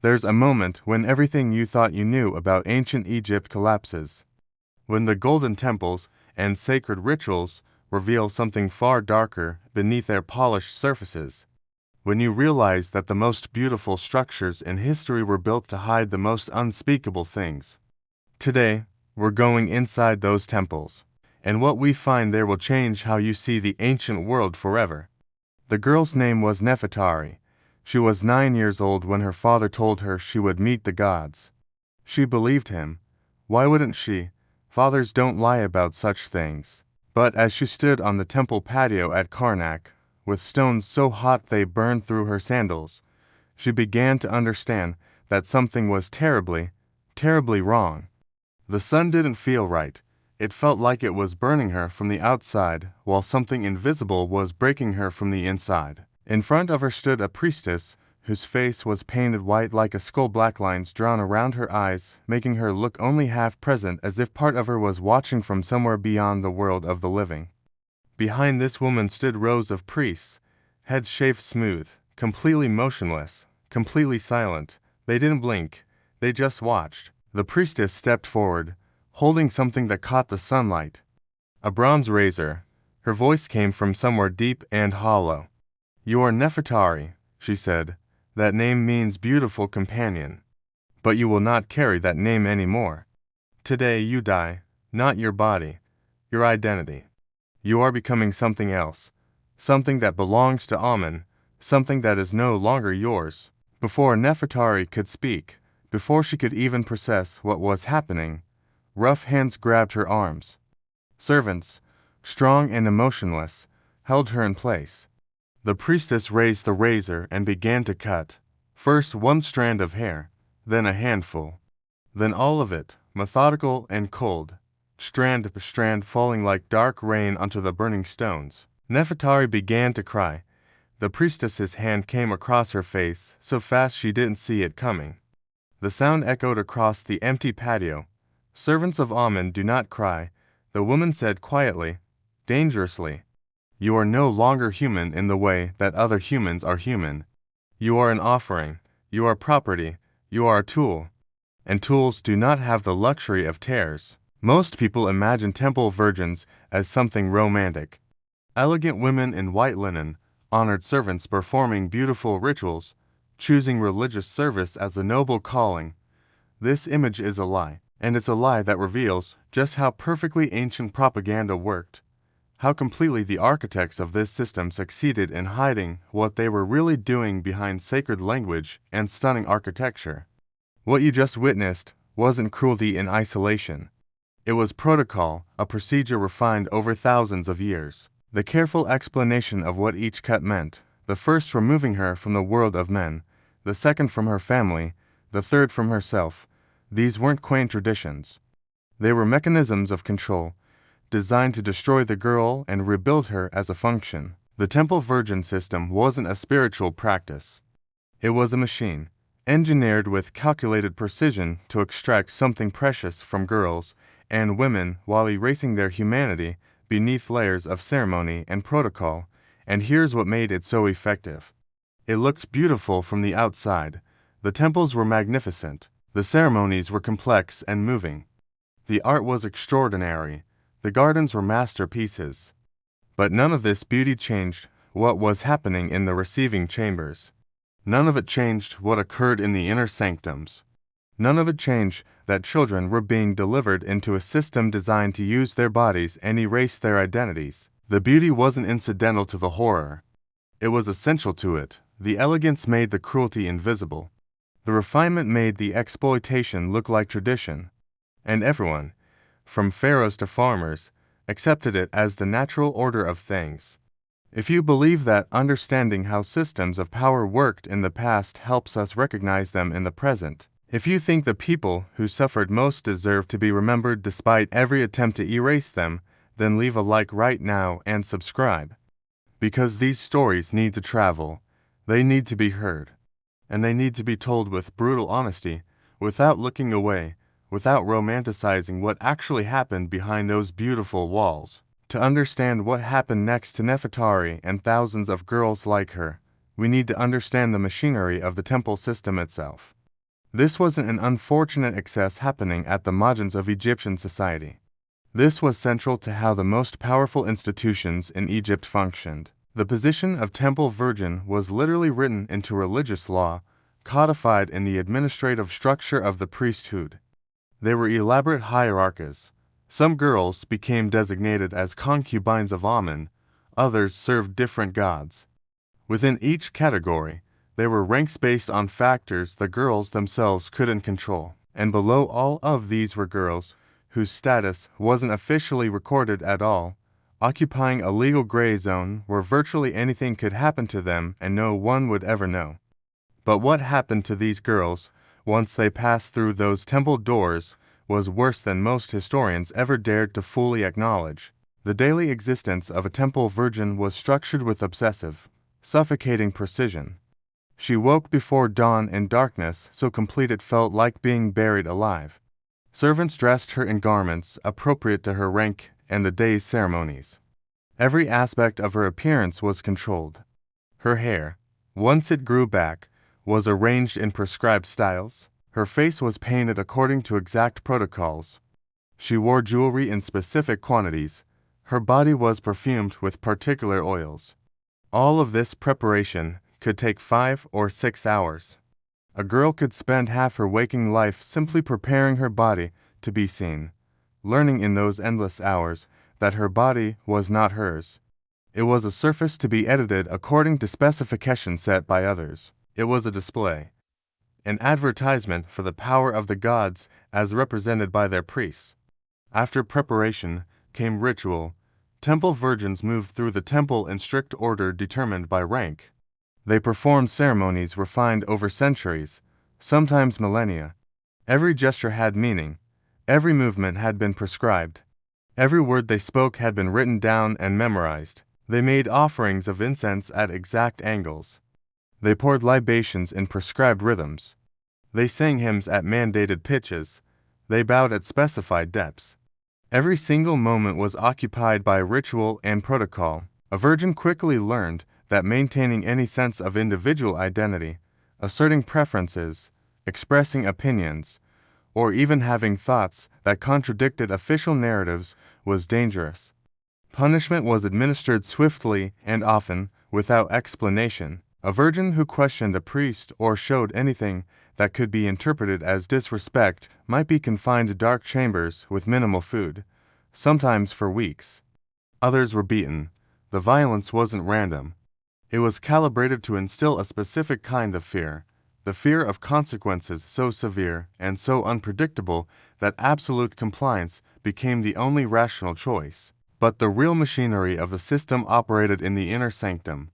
There's a moment when everything you thought you knew about ancient Egypt collapses. When the golden temples and sacred rituals reveal something far darker beneath their polished surfaces. When you realize that the most beautiful structures in history were built to hide the most unspeakable things. Today, we're going inside those temples, and what we find there will change how you see the ancient world forever. The girl's name was Nefertari. She was 9 years old when her father told her she would meet the gods. She believed him. Why wouldn't she? Fathers don't lie about such things. But as she stood on the temple patio at Karnak, with stones so hot they burned through her sandals, she began to understand that something was terribly, terribly wrong. The sun didn't feel right. It felt like it was burning her from the outside, while something invisible was breaking her from the inside. In front of her stood a priestess, whose face was painted white like a skull, black lines drawn around her eyes, making her look only half present, as if part of her was watching from somewhere beyond the world of the living. Behind this woman stood rows of priests, heads shaved smooth, completely motionless, completely silent. They didn't blink, they just watched. The priestess stepped forward, holding something that caught the sunlight. A bronze razor. Her voice came from somewhere deep and hollow. "You are Nefertari," she said. "That name means beautiful companion. But you will not carry that name anymore. Today you die, not your body, your identity. You are becoming something else, something that belongs to Amen, something that is no longer yours." Before Nefertari could speak, before she could even process what was happening, rough hands grabbed her arms. Servants, strong and emotionless, held her in place. The priestess raised the razor and began to cut, first one strand of hair, then a handful, then all of it, methodical and cold, strand by strand falling like dark rain onto the burning stones. Nefertari began to cry. The priestess's hand came across her face so fast she didn't see it coming. The sound echoed across the empty patio. "Servants of Amen do not cry," the woman said quietly, dangerously. "You are no longer human in the way that other humans are human. You are an offering, you are property, you are a tool. And tools do not have the luxury of tears." Most people imagine temple virgins as something romantic. Elegant women in white linen, honored servants performing beautiful rituals, choosing religious service as a noble calling. This image is a lie, and it's a lie that reveals just how perfectly ancient propaganda worked. How completely the architects of this system succeeded in hiding what they were really doing behind sacred language and stunning architecture. What you just witnessed wasn't cruelty in isolation. It was protocol, a procedure refined over thousands of years. The careful explanation of what each cut meant, the first removing her from the world of men, the second from her family, the third from herself. These weren't quaint traditions. They were mechanisms of control, designed to destroy the girl and rebuild her as a function. The temple virgin system wasn't a spiritual practice. It was a machine, engineered with calculated precision to extract something precious from girls and women while erasing their humanity beneath layers of ceremony and protocol. And here's what made it so effective. It looked beautiful from the outside. The temples were magnificent. The ceremonies were complex and moving. The art was extraordinary. The gardens were masterpieces. But none of this beauty changed what was happening in the receiving chambers. None of it changed what occurred in the inner sanctums. None of it changed that children were being delivered into a system designed to use their bodies and erase their identities. The beauty wasn't incidental to the horror. It was essential to it. The elegance made the cruelty invisible. The refinement made the exploitation look like tradition. And everyone, from pharaohs to farmers, accepted it as the natural order of things. If you believe that understanding how systems of power worked in the past helps us recognize them in the present, if you think the people who suffered most deserve to be remembered despite every attempt to erase them, then leave a like right now and subscribe. Because these stories need to travel, they need to be heard, and they need to be told with brutal honesty, without looking away, without romanticizing what actually happened behind those beautiful walls. To understand what happened next to Nefertari and thousands of girls like her, we need to understand the machinery of the temple system itself. This wasn't an unfortunate excess happening at the margins of Egyptian society. This was central to how the most powerful institutions in Egypt functioned. The position of temple virgin was literally written into religious law, codified in the administrative structure of the priesthood. They were elaborate hierarchies. Some girls became designated as concubines of Amun, others served different gods. Within each category, there were ranks based on factors the girls themselves couldn't control, and below all of these were girls whose status wasn't officially recorded at all, occupying a legal gray zone where virtually anything could happen to them and no one would ever know. But what happened to these girls once they passed through those temple doors was worse than most historians ever dared to fully acknowledge. The daily existence of a temple virgin was structured with obsessive, suffocating precision. She woke before dawn in darkness so complete it felt like being buried alive. Servants dressed her in garments appropriate to her rank and the day's ceremonies. Every aspect of her appearance was controlled. Her hair, once it grew back, was arranged in prescribed styles. Her face was painted according to exact protocols. She wore jewelry in specific quantities. Her body was perfumed with particular oils. All of this preparation could take 5 or 6 hours. A girl could spend half her waking life simply preparing her body to be seen, learning in those endless hours that her body was not hers. It was a surface to be edited according to specifications set by others. It was a display, an advertisement for the power of the gods as represented by their priests. After preparation came ritual. Temple virgins moved through the temple in strict order determined by rank. They performed ceremonies refined over centuries, sometimes millennia. Every gesture had meaning. Every movement had been prescribed. Every word they spoke had been written down and memorized. They made offerings of incense at exact angles. They poured libations in prescribed rhythms. They sang hymns at mandated pitches. They bowed at specified depths. Every single moment was occupied by ritual and protocol. A virgin quickly learned that maintaining any sense of individual identity, asserting preferences, expressing opinions, or even having thoughts that contradicted official narratives was dangerous. Punishment was administered swiftly and often without explanation. A virgin who questioned a priest or showed anything that could be interpreted as disrespect might be confined to dark chambers with minimal food, sometimes for weeks. Others were beaten. The violence wasn't random. It was calibrated to instill a specific kind of fear, the fear of consequences so severe and so unpredictable that absolute compliance became the only rational choice. But the real machinery of the system operated in the inner sanctum.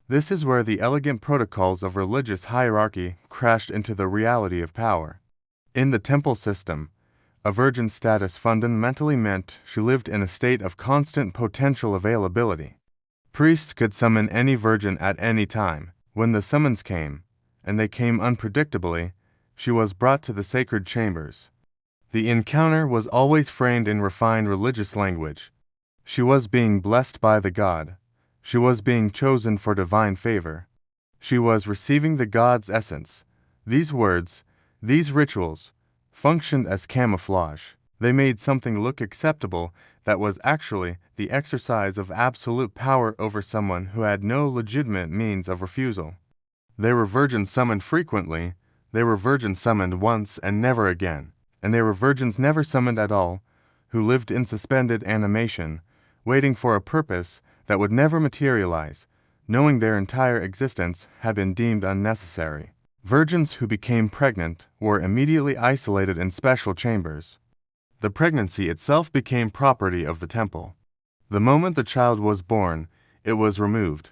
This is where the elegant protocols of religious hierarchy crashed into the reality of power. In the temple system, a virgin's status fundamentally meant she lived in a state of constant potential availability. Priests could summon any virgin at any time. When the summons came, and they came unpredictably, she was brought to the sacred chambers. The encounter was always framed in refined religious language. She was being blessed by the god. She was being chosen for divine favor. She was receiving the god's essence. These words, these rituals, functioned as camouflage. They made something look acceptable that was actually the exercise of absolute power over someone who had no legitimate means of refusal. There were virgins summoned frequently. There were virgins summoned once and never again. And there were virgins never summoned at all, who lived in suspended animation, waiting for a purpose that would never materialize, knowing their entire existence had been deemed unnecessary. Virgins who became pregnant were immediately isolated in special chambers. The pregnancy itself became property of the temple. The moment the child was born, it was removed.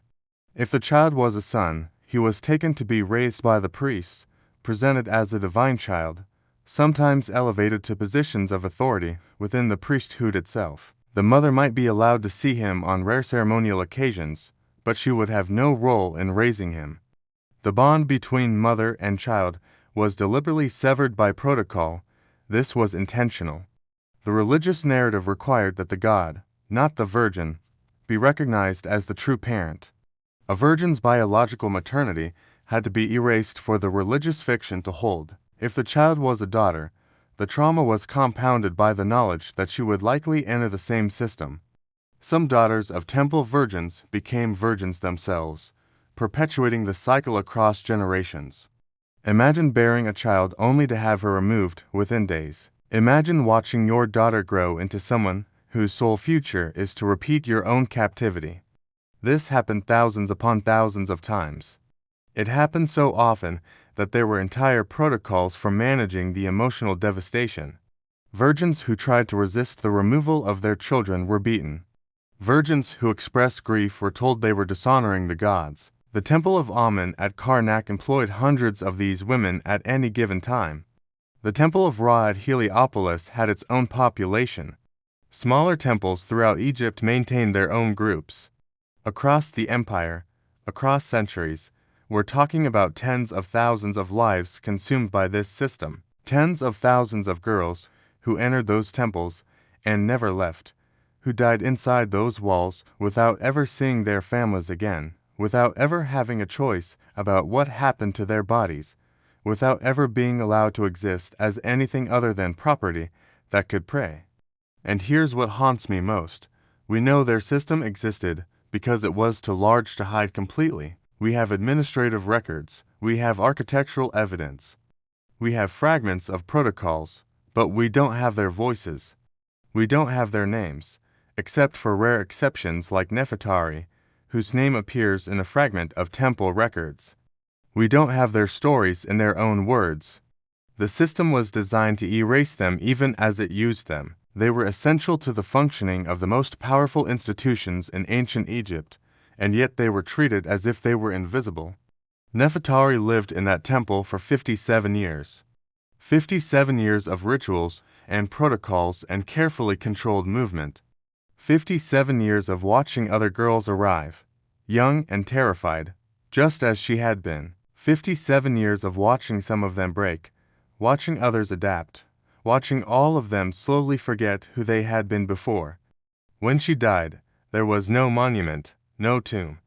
If the child was a son, he was taken to be raised by the priests, presented as a divine child, sometimes elevated to positions of authority within the priesthood itself. The mother might be allowed to see him on rare ceremonial occasions, but she would have no role in raising him. The bond between mother and child was deliberately severed by protocol. This was intentional. The religious narrative required that the god, not the virgin, be recognized as the true parent. A virgin's biological maternity had to be erased for the religious fiction to hold. If the child was a daughter, the trauma was compounded by the knowledge that she would likely enter the same system. Some daughters of temple virgins became virgins themselves, perpetuating the cycle across generations. Imagine bearing a child only to have her removed within days. Imagine watching your daughter grow into someone whose sole future is to repeat your own captivity. This happened thousands upon thousands of times. It happened so often that there were entire protocols for managing the emotional devastation. Virgins who tried to resist the removal of their children were beaten. Virgins who expressed grief were told they were dishonoring the gods. The Temple of Amun at Karnak employed hundreds of these women at any given time. The Temple of Ra at Heliopolis had its own population. Smaller temples throughout Egypt maintained their own groups. Across the empire, across centuries, we're talking about tens of thousands of lives consumed by this system. Tens of thousands of girls who entered those temples and never left, who died inside those walls without ever seeing their families again, without ever having a choice about what happened to their bodies, without ever being allowed to exist as anything other than property that could prey. And here's what haunts me most. We know their system existed because it was too large to hide completely. We have administrative records, we have architectural evidence, we have fragments of protocols, but we don't have their voices. We don't have their names, except for rare exceptions like Nefertari, whose name appears in a fragment of temple records. We don't have their stories in their own words. The system was designed to erase them even as it used them. They were essential to the functioning of the most powerful institutions in ancient Egypt, and yet they were treated as if they were invisible. Nefertari lived in that temple for 57 years. 57 years of rituals and protocols and carefully controlled movement. 57 years of watching other girls arrive, young and terrified, just as she had been. 57 years of watching some of them break, watching others adapt, watching all of them slowly forget who they had been before. When she died, there was no monument, no tomb,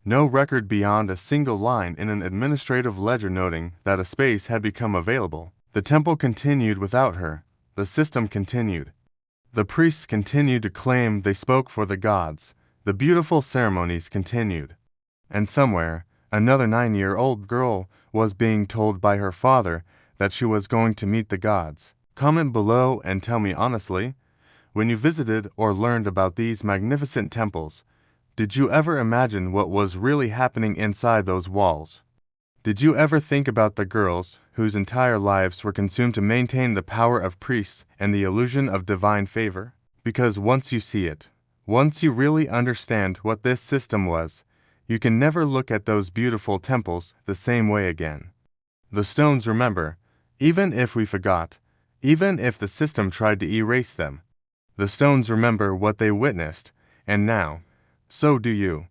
no record beyond a single line in an administrative ledger noting that a space had become available. The temple continued without her. The system continued. The priests continued to claim they spoke for the gods. The beautiful ceremonies continued. And somewhere, another 9-year-old girl was being told by her father that she was going to meet the gods. Comment below and tell me honestly, when you visited or learned about these magnificent temples, did you ever imagine what was really happening inside those walls? Did you ever think about the girls whose entire lives were consumed to maintain the power of priests and the illusion of divine favor? Because once you see it, once you really understand what this system was, you can never look at those beautiful temples the same way again. The stones remember, even if we forgot, even if the system tried to erase them. The stones remember what they witnessed, and now, so do you.